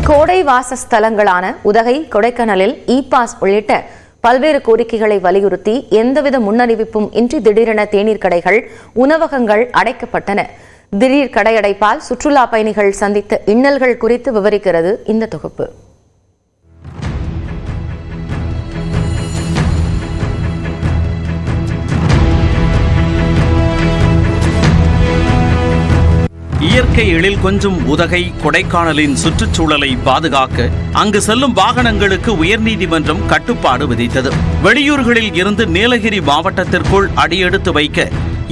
கோடை வாசஸ்தலங்களான உதகை, கொடைக்கானலில் இ-பாஸ் உள்ளிட்ட பல்வேறு கோரிக்கைகளை வலியுறுத்தி எந்தவித முன்னறிவிப்பும் இன்றி திடீரென தேநீர் கடைகள், உணவகங்கள் அடைக்கப்பட்டன. திடீர் கடையடைப்பால் சுற்றுலா பயணிகள் சந்தித்த இன்னல்கள் குறித்து விவரிக்கிறது இந்த தொகுப்பு. இயற்கை எழில் கொஞ்சும் உதகை, கொடைக்கானலின் சுற்றுச்சூழலை பாதுகாக்க அங்கு செல்லும் வாகனங்களுக்கு உயர்நீதிமன்றம் கட்டுப்பாடு விதித்தது. வெளியூர்களில் இருந்து நீலகிரி மாவட்டத்திற்குள் அடியெடுத்து வைக்க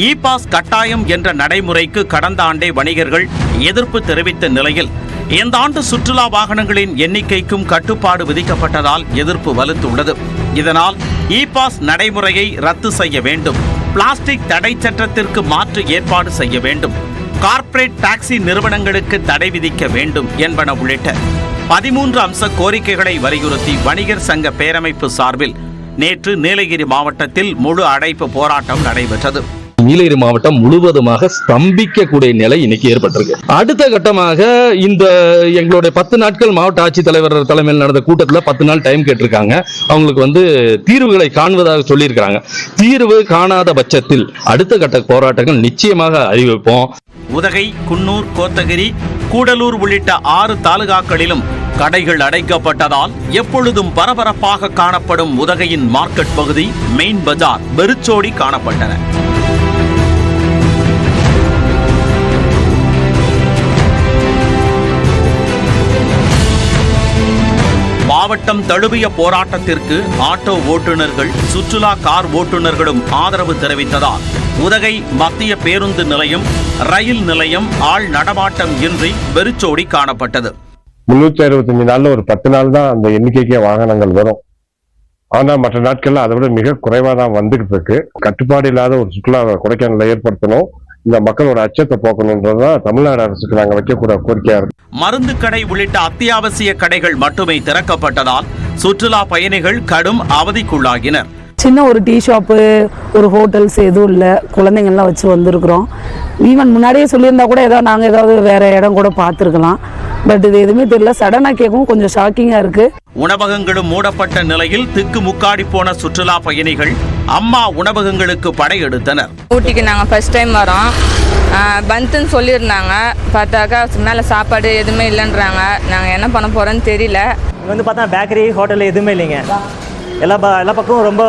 இ-பாஸ் கட்டாயம் என்ற நடைமுறைக்கு கடந்த ஆண்டே வணிகர்கள் எதிர்ப்பு தெரிவித்த நிலையில் இந்த ஆண்டு சுற்றுலா வாகனங்களின் எண்ணிக்கைக்கும் கட்டுப்பாடு விதிக்கப்பட்டதால் எதிர்ப்பு வலுத்துள்ளது. இதனால் இ-பாஸ் நடைமுறையை ரத்து செய்ய வேண்டும், பிளாஸ்டிக் தடை சட்டத்திற்கு மாற்று ஏற்பாடு செய்ய வேண்டும், கார்ப்பரேட் டாக்ஸி நிறுவனங்களுக்கு தடை விதிக்க வேண்டும் என்பன உள்ளிட்ட 13 அம்ச கோரிக்கைகளை வலியுறுத்தி வணிகர் சங்க பேரமைப்பு சார்பில் நேற்று நீலகிரி மாவட்டத்தில் முழு அடைப்பு போராட்டம் நடைபெற்றது. நீலகிரி மாவட்டம் முழுவதுமாக ஸ்தம்பிக்கக்கூடிய நிலை இன்னைக்கு ஏற்பட்டிருக்கு. அடுத்த கட்டமாக இந்த எங்களுடைய 10 நாட்கள் மாவட்ட ஆட்சித்தலைவர் தலைமையில் நடந்த கூட்டத்தில் 10 நாள் டைம் கேட்டிருக்காங்க. அவங்களுக்கு தீர்வுகளை காண்பதாக சொல்லியிருக்காங்க. தீர்வு காணாத பட்சத்தில் அடுத்த கட்ட போராட்டங்கள் நிச்சயமாக அறிவிப்போம். உதகை, குன்னூர், கோத்தகிரி, கூடலூர் உள்ளிட்ட 6 தாலுகாக்களிலும் கடைகள் அடைக்கப்பட்டதால் எப்பொழுதும் பரபரப்பாக காணப்படும் உதகையின் மார்க்கெட் பகுதி, மெயின் பஜார் வெறிச்சோடி காணப்பட்டன. மாவட்டம் தழுவிய போராட்டத்திற்கு ஆட்டோ ஓட்டுநர்கள், சுற்றுலா கார் ஓட்டுநர்களும் ஆதரவு தெரிவித்ததால் உதகை மத்திய பேருந்து நிலையம், ரயில் நிலையம் ஆள் நடமாட்டம் இன்றி வெறிச்சோடி காணப்பட்டது. 365 நாள்ல ஒரு 10 நாள் தான் அந்த எண்ணிக்கைக்கு வாகனங்கள் வரும். ஆனா மற்ற நாட்கள்ல அதை விட மிக குறைவா தான் வந்துகிட்டு இருக்கு. கட்டுப்பாடு இல்லாத ஒரு சுற்றுலா கொடைக்கானல ஏற்படுத்தணும். இந்த மக்களோட அச்சத்தை போக்கணும்ன்றதுதான் தமிழ்நாடு அரசுக்கு நாங்க வைக்கக்கூடிய கோரிக்கையா இருக்கு. மருந்து கடை உள்ளிட்ட அத்தியாவசிய கடைகள் மட்டுமே திறக்கப்பட்டதால் சுற்றுலா பயணிகள் கடும் அவதிக்குள்ளாகினர். சின்ன ஒரு டீ ஷாப்பு, ஒரு ஹோட்டல்ஸ் எதுவும் இல்லை. குழந்தைங்கள்லாம் வச்சு வந்திருக்கிறோம். ஈவன் முன்னாடியே சொல்லியிருந்தா கூட நாங்கள் ஏதாவது வேற இடம் கூட பார்த்துருக்கலாம். பட் இது எதுவுமே தெரியல. சடனாக கேட்கவும் கொஞ்சம் ஷாக்கிங்காக இருக்கு. உணவகங்களும் மூடப்பட்ட நிலையில் திக்கு முக்காடி போன சுற்றுலா பயணிகள் அம்மா உணவகங்களுக்கு படையெடுத்தனர். ஊட்டிக்கு நாங்கள் ஃபர்ஸ்ட் டைம் வரோம். பந்துன்னு சொல்லியிருந்தாங்க. பார்த்தாக்கா மேலே சாப்பாடு எதுவுமே இல்லைன்றாங்க. நாங்கள் என்ன பண்ண போகிறோன்னு தெரியல. பார்த்தா பேக்கரி, ஹோட்டல் எதுவுமே இல்லைங்க. எல்லா பக்கமும் ரொம்ப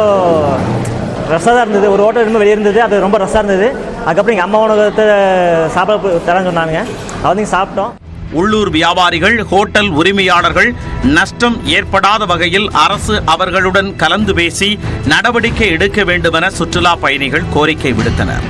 ரஷ்ஷாக தான் இருந்தது. ஒரு ஹோட்டல் இன்னும் வெளியே இருந்தது, அது ரொம்ப ரஷ்ஷாக இருந்தது. அதுக்கப்புறம் எங்கள் அம்மா உணவகத்தை சாப்பிட தரேன்னு சொன்னாங்க. அவங்க சாப்பிட்டோம். உள்ளூர் வியாபாரிகள், ஹோட்டல் உரிமையாளர்கள் நஷ்டம் ஏற்படாத வகையில் அரசு அவர்களுடன் கலந்து பேசி நடவடிக்கை எடுக்க வேண்டுமென சுற்றுலா பயணிகள் கோரிக்கை விடுத்தனர்.